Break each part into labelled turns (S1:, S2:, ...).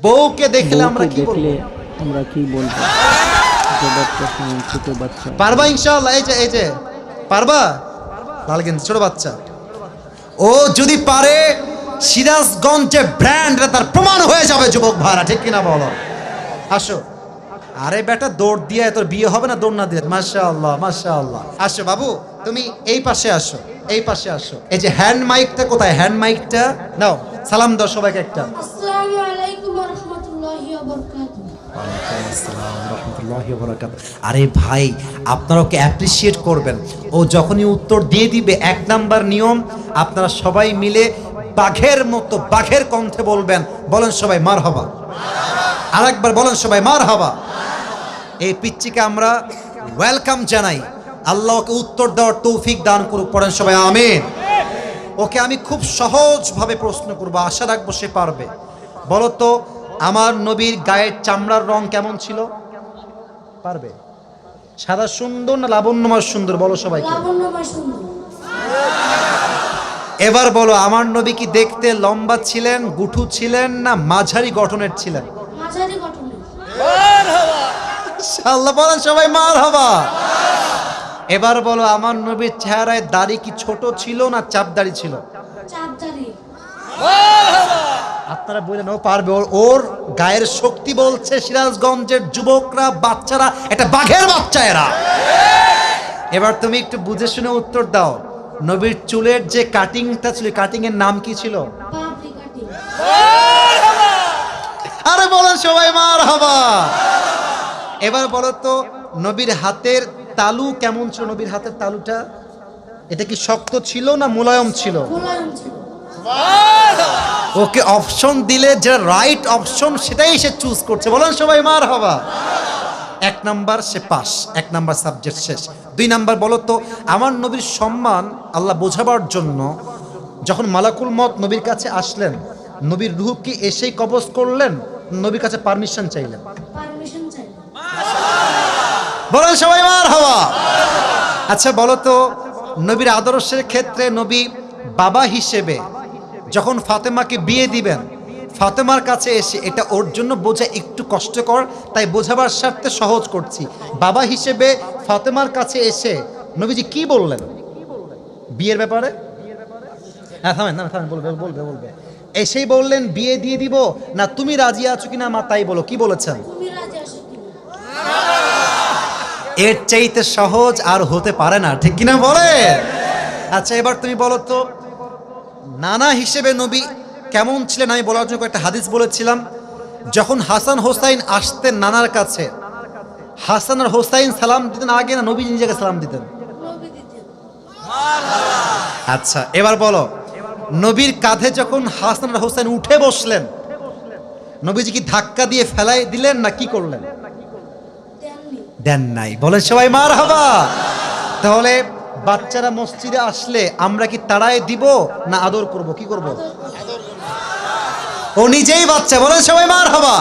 S1: বউকে দেখলে আমরা কি বলবো?
S2: আমরা কি বলবো? যে বাচ্চা ছোট বাচ্চা
S1: পারবা ইনশাআল্লাহ? এই যে পারবা? লাল গেঞ্জি ছোট বাচ্চা, ও যদি পারে সিরাজগঞ্জে ব্র্যান্ড তার প্রমাণ হয়ে যাবে যুবক ভাড়া, ঠিক কিনা বলো? আসো। আরে বেটা দৌড় দিয়ে তোর বিয়ে হবে না দৌড় না দিয়ে? মাশাআল্লাহ মাশাআল্লাহ। আসো বাবু, তুমি এই পাশে আসো, এই পাশে আসো। এই যে হ্যান্ড মাইকটা কোথায়? হ্যান্ড মাইকটা নাও, সালাম দাও সবাইকে একটা।
S3: আসসালামু আলাইকুম ওয়া রাহমাতুল্লাহি ওয়া বারাকাতুহু।
S1: ওয়ালাইকুম আসসালাম ওয়া রাহমাতুল্লাহি ওয়া বারাকাতুহু। আরে ভাই, আপনারা ওকে অ্যাপ্রিশিয়েট করবেন। ও যখনই উত্তর দিয়ে দিবে, এক নাম্বার নিয়ম, আপনারা সবাই মিলে বাঘের মতো বাঘের কণ্ঠে বলবেন। বলেন সবাই মারহাবা। আরেকবার বলেন সবাই মারহাবা। এই পিচ্চিকে আমরা ওয়েলকাম জানাই। আল্লাহ ওকে উত্তর দেওয়ার তৌফিক দান করুক। পড়েন সবাই আমিন। ওকে আমি খুব সহজভাবে প্রশ্ন করব, আশা রাখবো সে পারবে। বলো তো, আমার নবীর গায়ের চামড়ার রং কেমন ছিল? পারবে? সাদা সুন্দর না লাবণ্যময় সুন্দর? বলো সবাইকে।
S3: লাবণ্যময় সুন্দর।
S1: এবার বলো, আমার নবী কি দেখতে লম্বা ছিলেন, গুঠু ছিলেন, না মাঝারি গঠনের ছিলেন?
S3: মাঝারি গঠনের।
S1: আল্লাহ বলেন সবাই মারহাবা। এবার বলো, আমার নবীর চেহারায় দাড়ি কি ছোট ছিল না চাপ দাড়ি ছিল?
S3: চাপদারি।
S1: আপনারা বললেন ও পারবে, ওর গায়ের শক্তি বলছে সিরাজগঞ্জের যুবকরা, বাচ্চারা, এটা বাঘের বাচ্চা এরা। এবার তুমি একটু বুঝে শুনে উত্তর দাও। নবীর চুলের যে কাটিংটা ছিল, কাটিং এর নাম কি ছিল?
S3: পাপড়ি কাটিং।
S1: আরে বলেন সবাই মারহাবা। এবার বলো তো, নবীর হাতের তালু কেমন ছিল? নবীর হাতের তালুটা এটা কি শক্ত ছিল না মোলায়েম ছিল?
S3: মোলায়েম ছিল।
S1: ওকে অপশন দিলে যে রাইট অপশন সেটাই সে চুজ করছে। বলেন সবাই মারহাবা। এক নাম্বার সে পাস, এক নাম্বার সাবজেক্ট শেষ। দুই নাম্বার বলো তো, আমার নবীর সম্মান আল্লাহ বোঝাবার জন্য যখন মালাকুল মত নবীর কাছে আসলেন, নবীর রূহ কি এসেই কবজ করলেন, নবীর কাছে পারমিশন চাইলেন?
S3: পারমিশন চাই।
S1: বলেন সবাই মারহাবা। আচ্ছা বলো তো, নবীর আদর্শের ক্ষেত্রে নবী বাবা হিসেবে যখন ফাতেমাকে বিয়ে দিবেন, ফাতেমার কাছে এসে, এটা ওর জন্য বোঝা একটু কষ্টকর, তাই বোঝাবার স্বার্থে সহজ করছি। বাবা হিসেবে ফাতেমার কাছে এসে নবীজি কি বললেন বিয়ের ব্যাপারে? হ্যাঁ থামেন না, থামেন, বলবে বলবে বলবে। এসেই বললেন বিয়ে দিয়ে দিব, না তুমি রাজি আছো কিনা মা তাই বলো, কি বলেছেন?
S3: তুমি রাজি আছো কি?
S1: এর চাইতে সহজ আর হতে পারে না, ঠিক কিনা বলে? আচ্ছা এবার তুমি বলো তো, নানা হিসেবে নবী কেমন ছিলেন? আমি বলার জন্য একটা হাদিস বলেছিলাম, যখন হাসান হোসাইন আসতেন নানার কাছে, হাসান আর হোসাইন সালাম দিতেন আগে না নবী নিজেকে সালাম দিতেন?
S3: নবী দিতেন।
S1: আচ্ছা এবার বলো, নবীর কাঁধে যখন হাসান আর হোসাইন উঠে বসলেন, নবীজি কি ধাক্কা দিয়ে ফেলাই দিলেন না কি করলেন?
S3: দেননি।
S1: দেন নাই। বলেন সবাই মারহাবা। তাহলে বাচ্চারা মসজিদে আসলে আমরা কি তাড়ায় দিব না আদর করব, কি করব? ও নিজেই বাচ্চা। বলেন সবাই মারহাবা।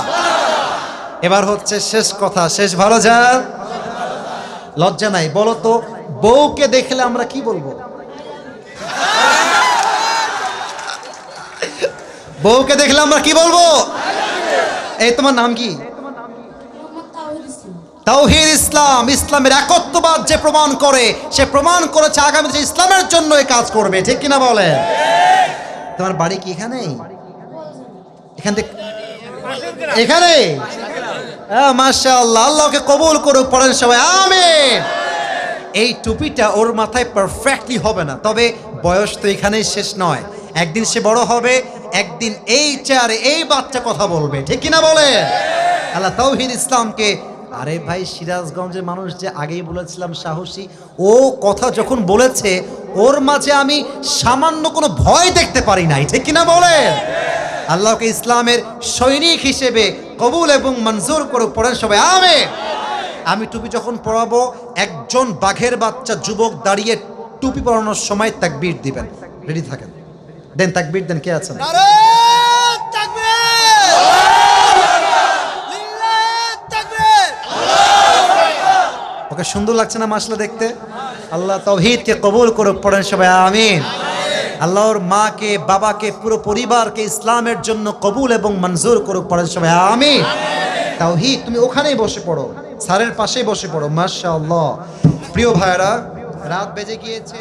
S1: এবার হচ্ছে শেষ কথা, শেষ ভালো যা, লজ্জা নাই। বলো তো, বউকে দেখলে আমরা কি বলবো? বউকে দেখলে আমরা কি বলবো? এই তোমার নাম কি?
S3: মোহাম্মদ তাওহীদ ইসলাম।
S1: তাওহীদ ইসলাম। ইসলামের একত্ববাদ যে প্রমাণ করে, সে প্রমাণ করেছে আগামীতে ইসলামের জন্য এই কাজ করবে, ঠিক কিনা বলে? তোমার বাড়ি কি এখানেই? এখান থেকে এখানে? মাশাআল্লাহ, আল্লাহকে কবুল করুক। পড়েন সবাই আমিন। এই টুপিটা ওর মাথায় পারফেক্টলি হবে না, তবে বয়স তো এখানেই শেষ নয়। একদিন সে বড় হবে, একদিন এই চেয়ারে এই বাচ্চা কথা বলবে, ঠিক কিনা বলে? আল্লাহ তাওহীদ ইসলামকে, আরে ভাই সিরাজগঞ্জের মানুষ যে আগেই বলেছিলাম সাহসী, ও কথা যখন বলেছে ওর মাঝে আমি সামান্য কোনো ভয় দেখতে পারি নাই, ঠিক কিনা বলে? আল্লাহকে ইসলামের সৈনিক হিসেবে কবুল এবং মঞ্জুর করুক। পড়েন সবাই আমিন। আমি টুপি যখন পরাবো, একজন বাঘের বাচ্চা যুবক দাঁড়িয়ে টুপি পরানোর সময় তাকবীর দিবেন। রেডি থাকেন, দেন তাকবীর দেন। কে আছেন? ওকে সুন্দর লাগছে না মাশাআল্লাহ দেখতে? আল্লাহ তাওহীদকে কবুল করুক। পড়েন সবাই আমিন। আল্লাহর মাকে বাবাকে পুরো পরিবারকে ইসলামের জন্য কবুল এবং মঞ্জুর করুক। পড়েন সবাই আমিন। তাওহীদ, তুমি ওখানেই বসে পড়ো, স্যারের পাশেই বসে পড়ো। মাশাআল্লাহ। প্রিয় ভাইরা, রাত বেজে গিয়েছে।